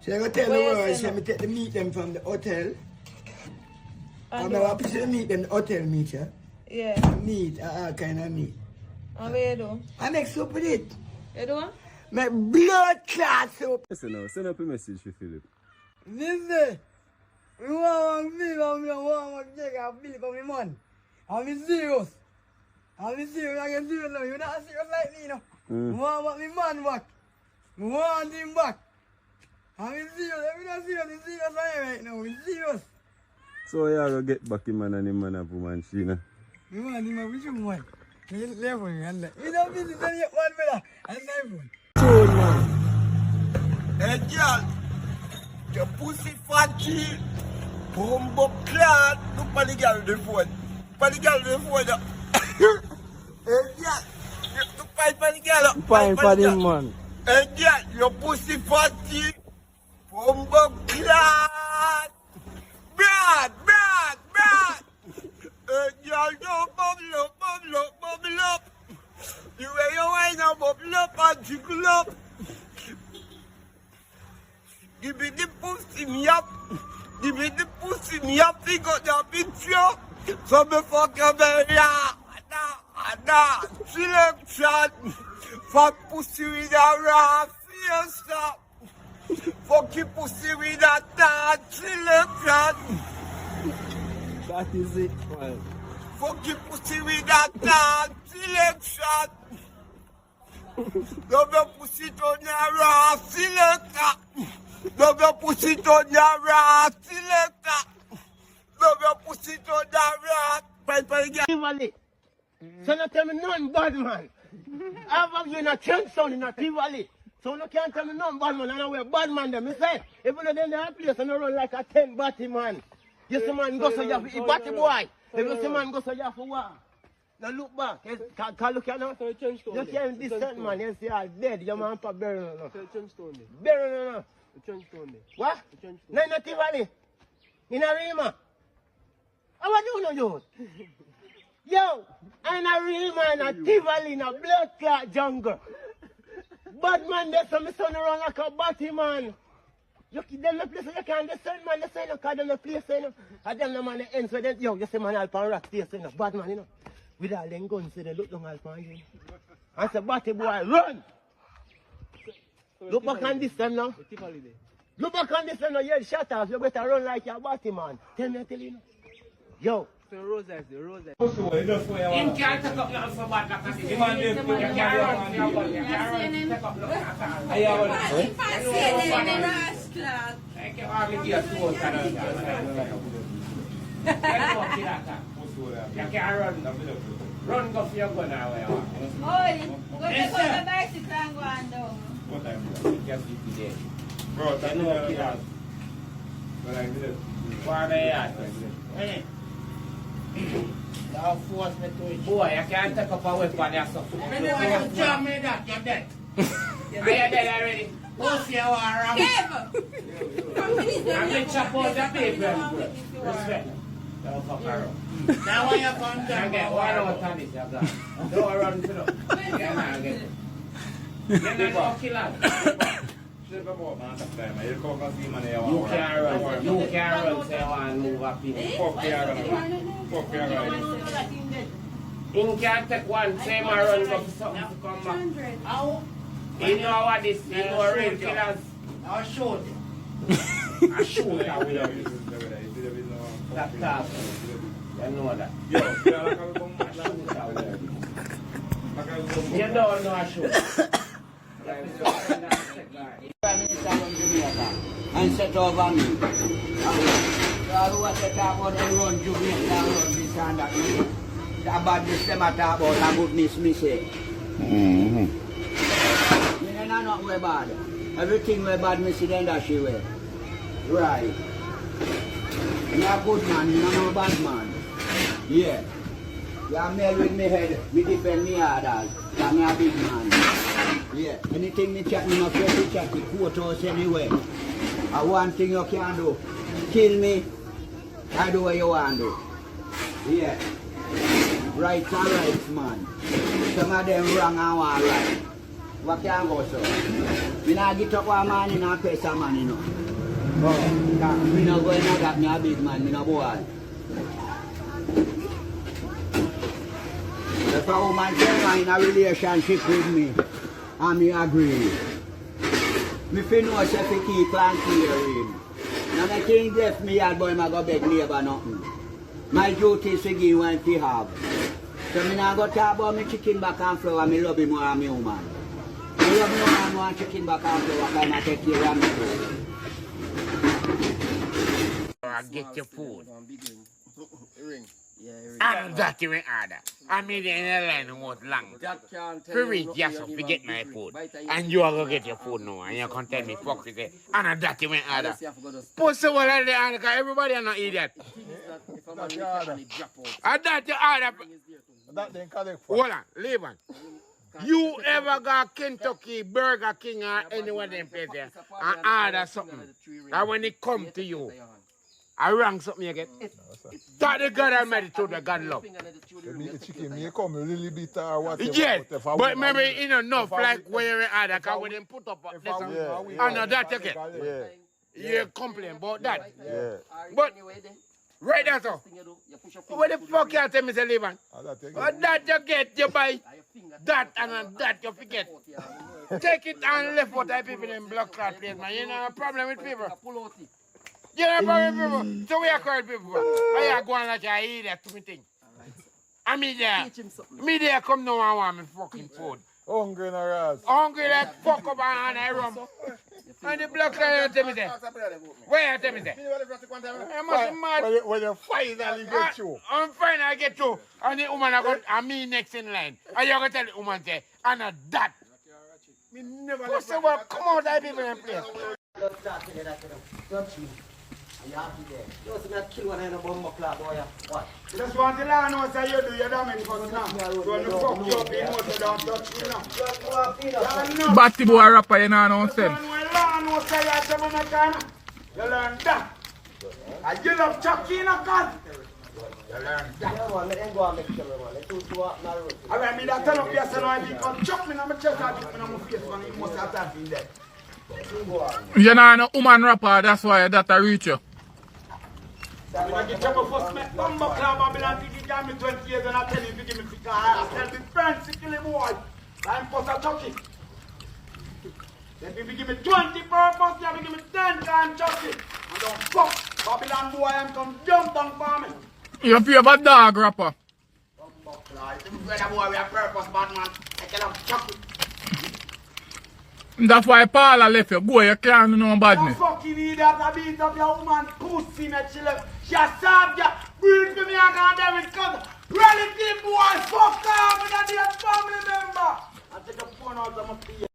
So I go tell the world, say me take the meat them from the hotel. And I want to meet them the hotel meat, yeah? Yeah. Meat, all kind of meat. And what you do? I make soup with it. You do what? Make blood clot soup. Listen now, send up a message for Philip. Listen, you want me, want to take a bill for me, man. I'm serious. I'm serious, I can do it now. You're not serious like me, no. You want me man back. You want him back. I'm serious, I'm not serious, I'm serious right now, I'm serious. So you are going to get back him and him man of woman, Sheena. You want him, which one? You left me, and you don't visit any one brother, and everyone. Tune, man. Hey, girl, your pussy fatty, bumbo clad. Look for the girl on the phone. For the girl on the phone. Hey, girl, look for the girl. Fine for him, man. Hey, girl, your pussy fatty, bumbo clad. Brad. Girl, don't bubble up. You wear your wine and bubble up and jiggle up. Give me the pussy me up. Give me the pussy me up. We got the picture. So me fuck your belly. Ada. Selection. Fuck pussy with a raw fiesta. Fuck your pussy with a third selection. That is it, man. Fuck your pussy with that third selection. Love your pussy on your raw selector. Love your pussy on your raw selector. Love your pussy on your raw. Tivoli. So no tell me none bad man. I've you in a trench sound in a Tivoli. So no can't tell me none bad man. I know where bad man them. Me say, even though they're in place and they run like a 10 batty man. You see man go so you have to batty boy. If you see man go so you have to war. Now look back. Can look at now. You can't distant man. You see all dead. Your man for bury no. Bury no. What? No, not Tivoli. In a Rima. How are you no youth? Yo, I'm a real man, a Tivoli in a blood clot jungle. Bad man, there's some son around like a batty man. You keep them the place you can't descend man, they say no, cause them the place, you know. And them the man the ends where they, yo, you see man Alpan rock stay, you know, bad man, you know. With all them guns, so they look down Alpan, you know. And say, batty boy, run! Look back on this time now. Look back on this time now, you shut off, you better run like your batty man. Tell me, I tell you now. Yo. So Roses. Him can't take up nothing for bad like this. You can't run. You can't take up nothing. If I see them in rascal. I can hardly get two or three. You can't run. Run go for your gun now. Oh, go take out the bicycle and go on down. What time is it? Just today. Bro, You know killers. Why they at? Hey. Now force me to it. Boy, I can't take up a weapon yourself. When you jam me that, you're dead. Are you dead already? Pussy, you are wrong. I'm going to chop out the paper. Respect. Don't fuck around. Now when you come down, you get one out of this, you're black. Don't run for them. You're not get it. You're not a killer. You can't run. You can't run, say you want to move up in. You can't take one, say my run go for something to come back. How? You know what this, you know real killers. I'll shoot. I'll shoot that with them. That tough. You know that. You don't know I shoot. Prime Minister from Jamaica and set over me. Who was set about and run Jamaica and run this and that. The badness them talk about the goodness me say. Me not way bad. Everything way bad me see then that she way. Right. Me a good man, me no bad man. Yeah. You are male with me head, me defend me others. I'm a big man. Yeah. Anything me chat, me not afraid to chat, the courthouse anyway. One thing you can do, kill me, I do what you want to do. Yeah. Right and right, man. Some of them wrong and one right. What can go so? We not get up one man in a press a man, you know. Me not going to get me a big man, me no boy. If a woman is in a relationship with me, and me agree, me feel no say fi keep and clear him. Now the king left me yard boy, I go beg neighbor nothing. My duty is to give one fi have. So me not go talk about me chicken back and flour, me love him more than me woman. Me love me woman more than chicken back and flour, can I take care of me too. Get your food. And that you in order. I mean, in a line was long. For reach, yes, to get my food. And you are going to get your food now. And you can tell me, fuck with it. And that you in order. Put so well at the end, because everybody are not idiot. And that you order. Hold on, leave on. You ever got Kentucky, Burger King, or anyone them place there and order something? And when it come to you, I rang something again. That the God Almighty told the God love. Chicken may come a little bit or whatever. Yes, but remember, you know, enough like when you're other, because when they put up this and that again. You complain about that. But, right there, so. What the fuck you tell me to live on? That you get, you buy that and that you forget. Take it and left what I people in block clot place, man. You know a problem with people. You know a problem with people. So we are calling people. I are going like I eat that to me thing. I mean there come now and want me fucking food. Hungry in a ras. Hungry like fuck up and I rum. And the block clot tell me there. Where you tell me there? I must be mad. When you finally get you. I'm fine, I get you. And the woman I got and me next in line. And you're going to tell the woman say, and a that. Me never let you. Well, come out that people in place. Just want to learn what you do, you damage for now. When you fuck you up, you know you don't touch me now. Batty boy rapper, you know what I'm saying? You learn what you learn that. And you love Chucky in a gun. You learn that. Alright, me that turn up here, so I become chuck me in my chest and chuck me in my face, and you must have that in there. You're not a woman rapper, that's why that I reach you. When I get trouble first, make Bumbo Club Babylon, you give me 20 years and I tell you, you give me 50 I tell me, friends, you kill him boy. I'm supposed to Chucky. Then if you give me 20 purpose, you give me 10 times Chucky. And don't fuck Babylon boy, I'm come jump down for me. You feel about dog rapper? Bumbo Club, if you brother boy, we have purpose, bad man. I tell him Chucky. That's why Paula left you. Go, you can't do no badness. You fucking idiot, I beat up your woman pussy, make she left. She a served you. Breathe for me, I can't